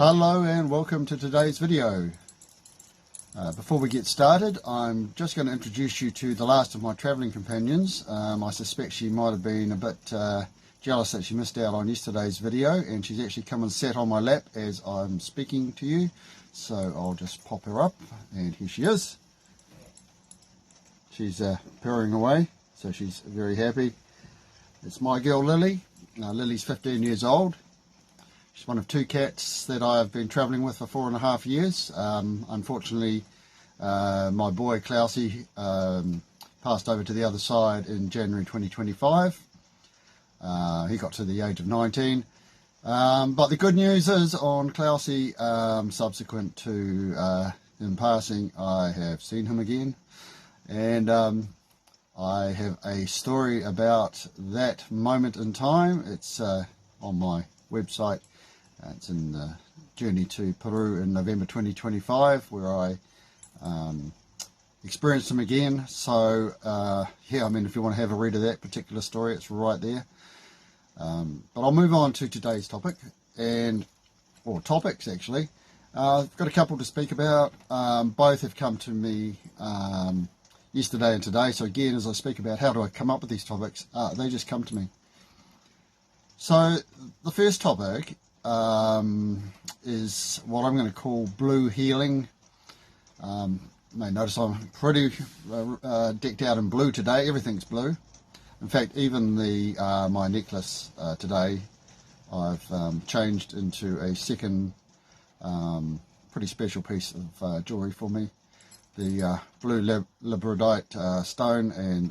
Hello and welcome to today's video. Before we get started, I'm just going to introduce you to the last of my travelling companions. I suspect she might have been a bit jealous that she missed out on yesterday's video, and she's actually come and sat on my lap as I'm speaking to you. So I'll just pop her up, and here she is. She's purring away, so she's very happy. It's my girl Lily. Lily's 15 years old. She's one of two cats that I've been travelling with for 4.5 years. Unfortunately, my boy Klausy passed over to the other side in January 2025. He got to the age of 19. But the good news is on Klausy, subsequent to him passing, I have seen him again. And I have a story about that moment in time. It's on my website. It's in the Journey to Peru in November 2025, where I experienced him again. So yeah, I mean, if you want to have a read of that particular story, it's right there. But I'll move on to today's topic, or topics actually. I've got a couple to speak about. Both have come to me yesterday and today. So again, as I speak about how do I come up with these topics, they just come to me. So the first topic is what I'm going to call blue healing. You may notice I'm pretty decked out in blue today. Everything's blue. In fact, even the my necklace today, I've changed into a second pretty special piece of jewellery for me. The blue labradorite stone, and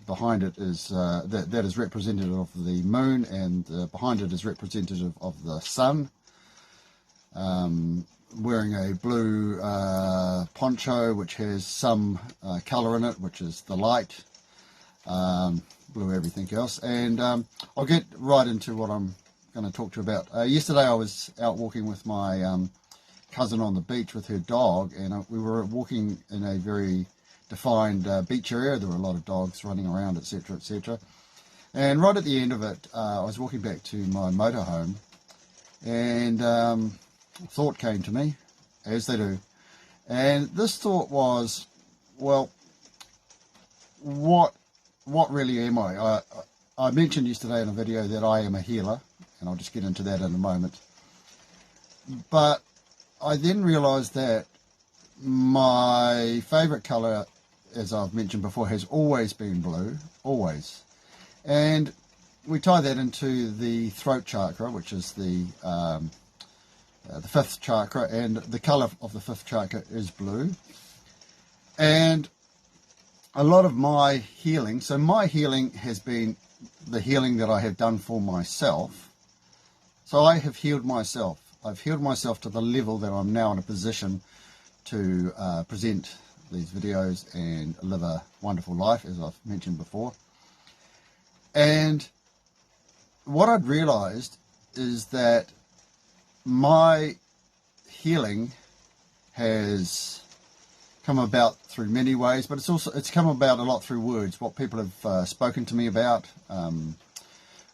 behind it is that is representative of the moon, and behind it is representative of the sun. Wearing a blue poncho which has some colour in it, which is the light. Blue everything else, and I'll get right into what I'm going to talk to you about. Yesterday I was out walking with my cousin on the beach with her dog, and we were walking in a very defined beach area. There were a lot of dogs running around, etc, etc, and right at the end of it, I was walking back to my motorhome, and a thought came to me, as they do, and this thought was, well, what really am I? I mentioned yesterday in a video that I am a healer, and I'll just get into that in a moment, but I then realised that my favourite colour, as I've mentioned before, has always been blue, always. And we tie that into the throat chakra, which is the fifth chakra, and the colour of the fifth chakra is blue. And a lot of my healing, so my healing has been the healing that I have done for myself. So I have healed myself. I've healed myself to the level that I'm now in a position to present these videos and live a wonderful life, as I've mentioned before. And what I'd realised is that my healing has come about through many ways, but it's come about a lot through words, what people have spoken to me about,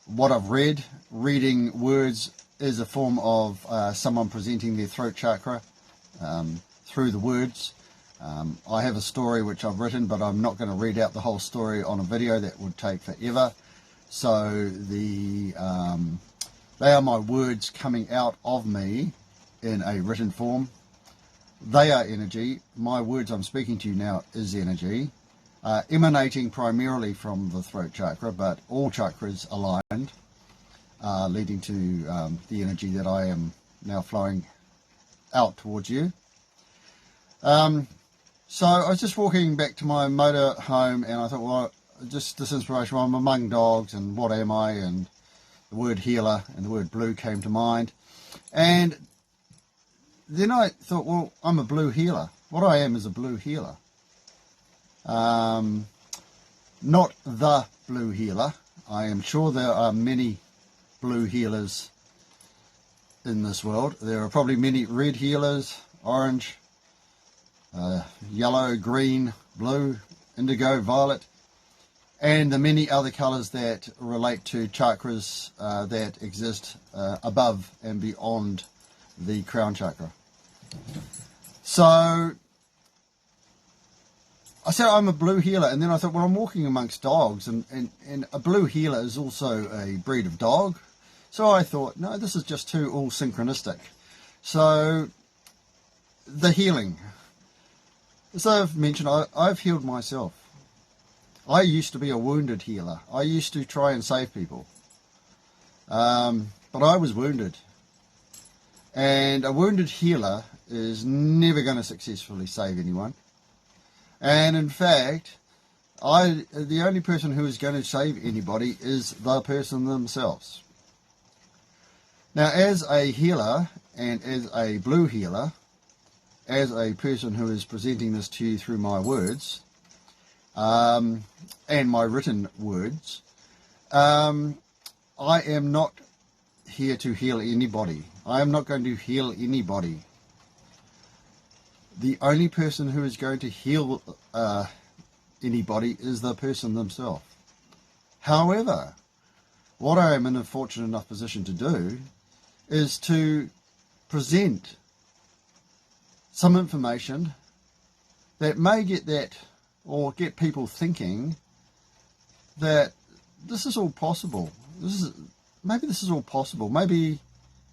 what I've read. Reading words is a form of someone presenting their throat chakra through the words. I have a story which I've written, but I'm not going to read out the whole story on a video. That would take forever. So they are my words coming out of me in a written form. They are energy. My words I'm speaking to you now is energy, emanating primarily from the throat chakra, but all chakras aligned. Leading to the energy that I am now flowing out towards you. So I was just walking back to my motor home, and I thought, well, just this inspiration, well, I'm among dogs, and what am I? And the word healer and the word blue came to mind. And then I thought, well, I'm a blue healer. What I am is a blue healer. Not the blue healer. I am sure there are many blue healers in this world. There are probably many red healers, orange, yellow, green, blue, indigo, violet, and the many other colours that relate to chakras that exist above and beyond the crown chakra. So I said I'm a blue healer, and then I thought, well, I'm walking amongst dogs, and a blue healer is also a breed of dog. So I thought, no, this is just too all synchronistic. So the healing. As I've mentioned, I've healed myself. I used to be a wounded healer. I used to try and save people. But I was wounded. And a wounded healer is never going to successfully save anyone. And in fact, the only person who is going to save anybody is the person themselves. Now, as a healer and as a blue healer, as a person who is presenting this to you through my words and my written words, I am not here to heal anybody. I am not going to heal anybody. The only person who is going to heal anybody is the person themselves. However, what I am in a fortunate enough position to do is to present some information that may get get people thinking that this is all possible. Maybe this is all possible. Maybe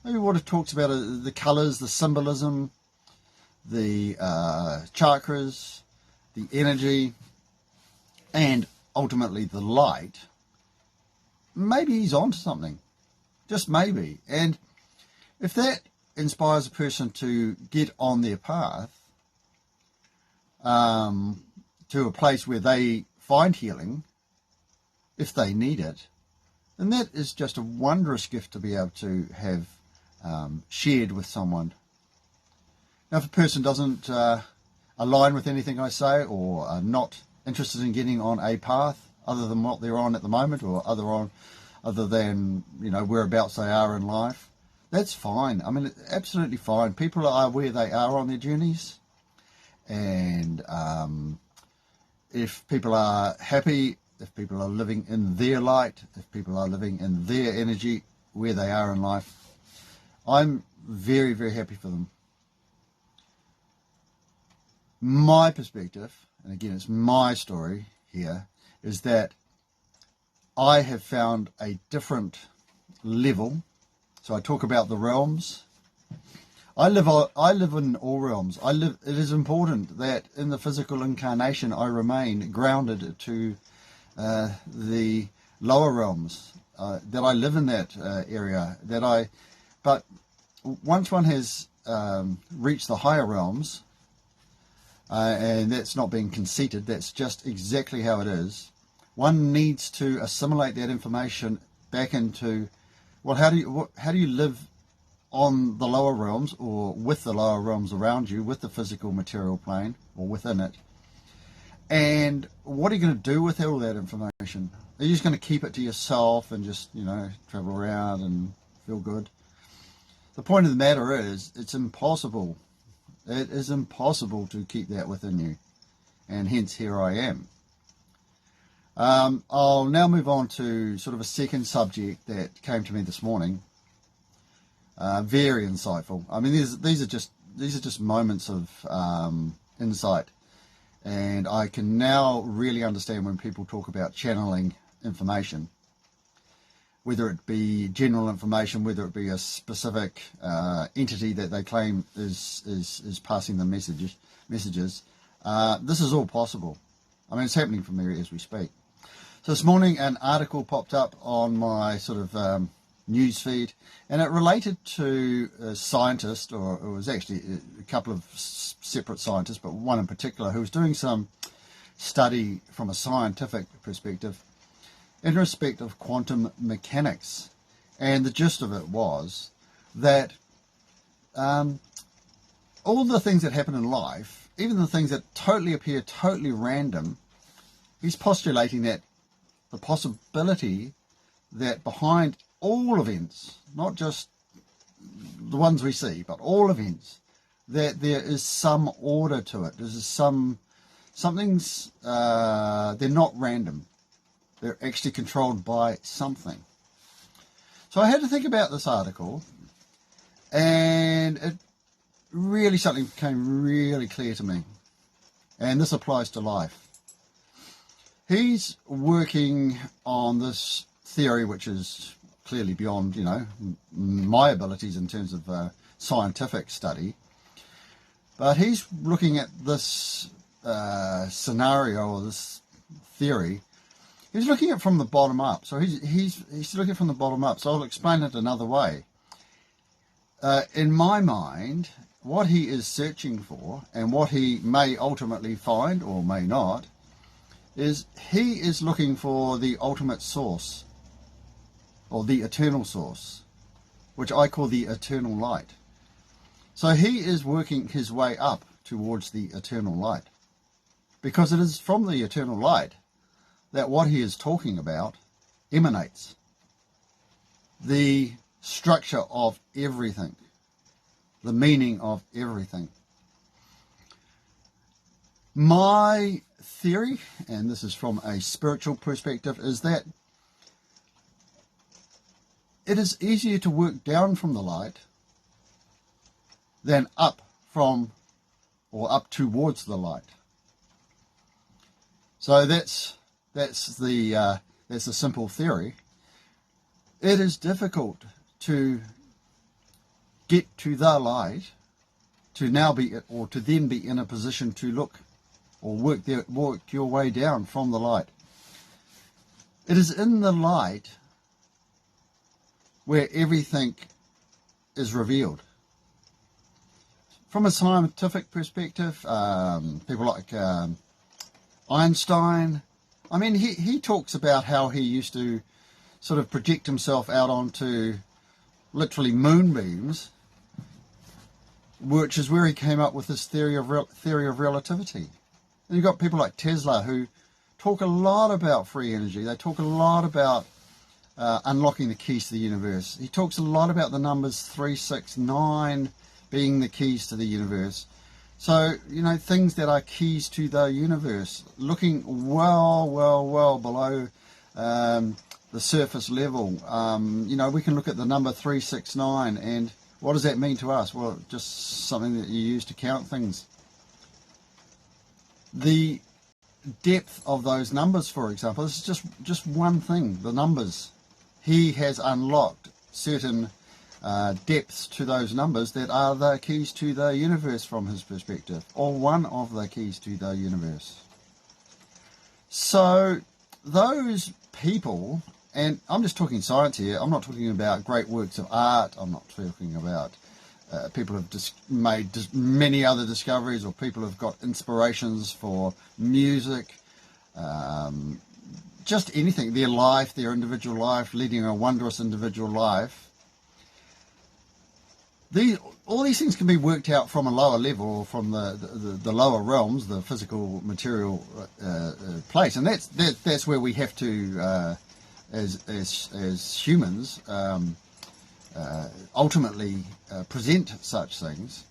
what it talks about are the colours, the symbolism, the chakras, the energy, and ultimately the light. Maybe he's onto something. Just maybe. And if that inspires a person to get on their path to a place where they find healing, if they need it, then that is just a wondrous gift to be able to have shared with someone. Now, if a person doesn't align with anything I say, or are not interested in getting on a path other than what they're on at the moment, or other than, you know, whereabouts they are in life, that's fine. I mean, absolutely fine. People are where they are on their journeys, and if people are happy, if people are living in their light, if people are living in their energy, where they are in life, I'm very, very happy for them. My perspective, and again, it's my story here, is that I have found a different level. So I talk about the realms. I live in all realms. It is important that in the physical incarnation I remain grounded to the lower realms. That I live in that area. But once one has reached the higher realms, and that's not being conceited, that's just exactly how it is. One needs to assimilate that information back into, well, how do you live on the lower realms, or with the lower realms around you, with the physical material plane, or within it? And what are you going to do with all that information? Are you just going to keep it to yourself and just, you know, travel around and feel good? The point of the matter is, it's impossible. It is impossible to keep that within you. And hence, here I am. I'll now move on to sort of a second subject that came to me this morning. Very insightful. I mean, these are just moments of insight, and I can now really understand when people talk about channeling information, whether it be general information, whether it be a specific entity that they claim is passing them messages. This is all possible. I mean, it's happening for me as we speak. So this morning an article popped up on my sort of news feed, and it related to a scientist, or it was actually a couple of separate scientists, but one in particular, who was doing some study from a scientific perspective in respect of quantum mechanics. And the gist of it was that all the things that happen in life, even the things that totally appear totally random, he's postulating that the possibility that behind all events, not just the ones we see, but all events, that there is some order to it. There's something's they're not random. They're actually controlled by something. So I had to think about this article, And it really, something became really clear to me. And this applies to life. He's working on this theory, which is clearly beyond, my abilities in terms of scientific study. But he's looking at this scenario or this theory. He's looking at it from the bottom up. So he's looking from the bottom up. So I'll explain it another way. In my mind, what he is searching for and what he may ultimately find or may not is he is looking for the ultimate source, or the eternal source, which I call the eternal light. So he is working his way up towards the eternal light, because it is from the eternal light that what he is talking about emanates. The structure of everything, the meaning of everything. My theory, and this is from a spiritual perspective, is that it is easier to work down from the light than up from or up towards the light. So that's the simple theory. It is difficult to get to the light, to now be, or to then be in a position to look or work your way down from the light. It is in the light where everything is revealed. From a scientific perspective, people like Einstein, I mean, he talks about how he used to sort of project himself out onto literally moonbeams, which is where he came up with this theory of relativity. And you've got people like Tesla who talk a lot about free energy. They talk a lot about unlocking the keys to the universe. He talks a lot about the numbers 3, 6, 9 being the keys to the universe. So, things that are keys to the universe, looking well below the surface level. We can look at the number 369, and what does that mean to us? Well, just something that you use to count things. The depth of those numbers, for example, this is just one thing, the numbers. He has unlocked certain depths to those numbers that are the keys to the universe from his perspective, or one of the keys to the universe. So those people, and I'm just talking science here, I'm not talking about great works of art, I'm not talking about people have made many other discoveries, or people have got inspirations for music, just anything, their life, their individual life, leading a wondrous individual life. All these things can be worked out from a lower level, or from the lower realms, the physical material place, and that's where we have to, as humans, ultimately present such things.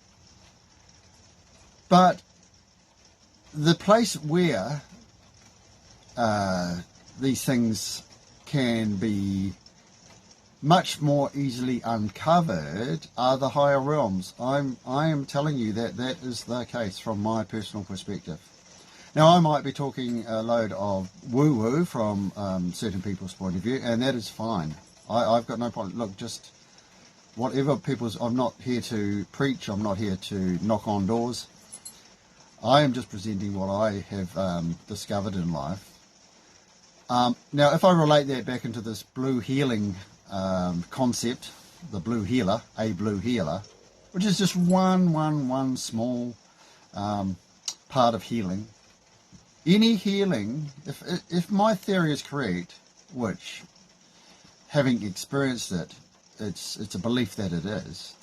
But the place where these things can be much more easily uncovered are the higher realms. I am telling you that is the case from my personal perspective. Now, I might be talking a load of woo-woo from certain people's point of view, and that is fine. I've got no problem. Look, just whatever people's... I'm not here to preach. I'm not here to knock on doors. I am just presenting what I have discovered in life. Now, if I relate that back into this blue healing concept, the blue healer, a blue healer, which is just one small part of healing. Any healing, if my theory is correct, which, having experienced it, it's a belief that it is,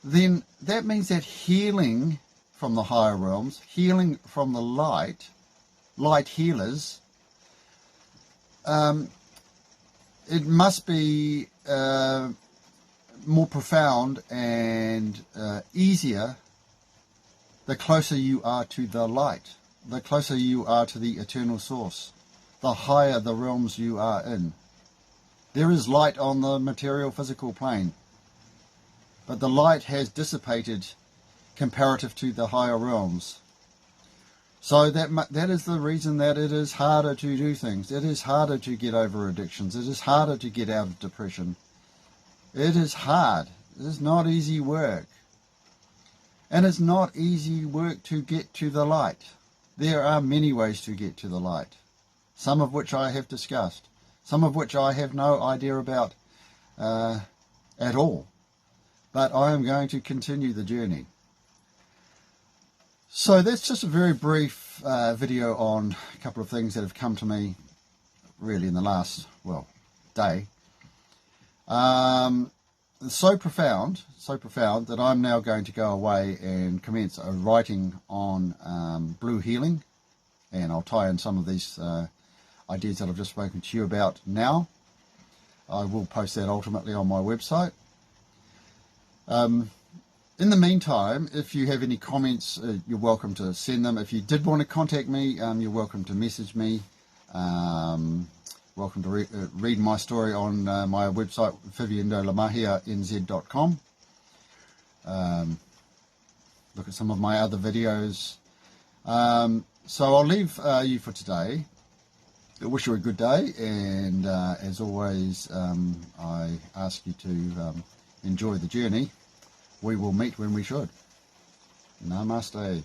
then that means that healing from the higher realms, healing from the light healers, it must be more profound and easier the closer you are to the light, the closer you are to the eternal source, the higher the realms you are in. There is light on the material physical plane, but the light has dissipated comparative to the higher realms. So that is the reason that it is harder to do things. It is harder to get over addictions. It is harder to get out of depression. It is hard. It is not easy work. And it's not easy work to get to the light. There are many ways to get to the light, some of which I have discussed, some of which I have no idea about at all. But I am going to continue the journey. So that's just a very brief video on a couple of things that have come to me really in the last, day. So profound that I'm now going to go away and commence a writing on blue healing, and I'll tie in some of these ideas that I've just spoken to you about now. I will post that ultimately on my website. In the meantime, if you have any comments, you're welcome to send them. If you did want to contact me, you're welcome to message me. Welcome to read my story on my website, viviandolamahianz.com. Look at some of my other videos. So I'll leave you for today. I wish you a good day, and as always, I ask you to enjoy the journey. We will meet when we should. Namaste.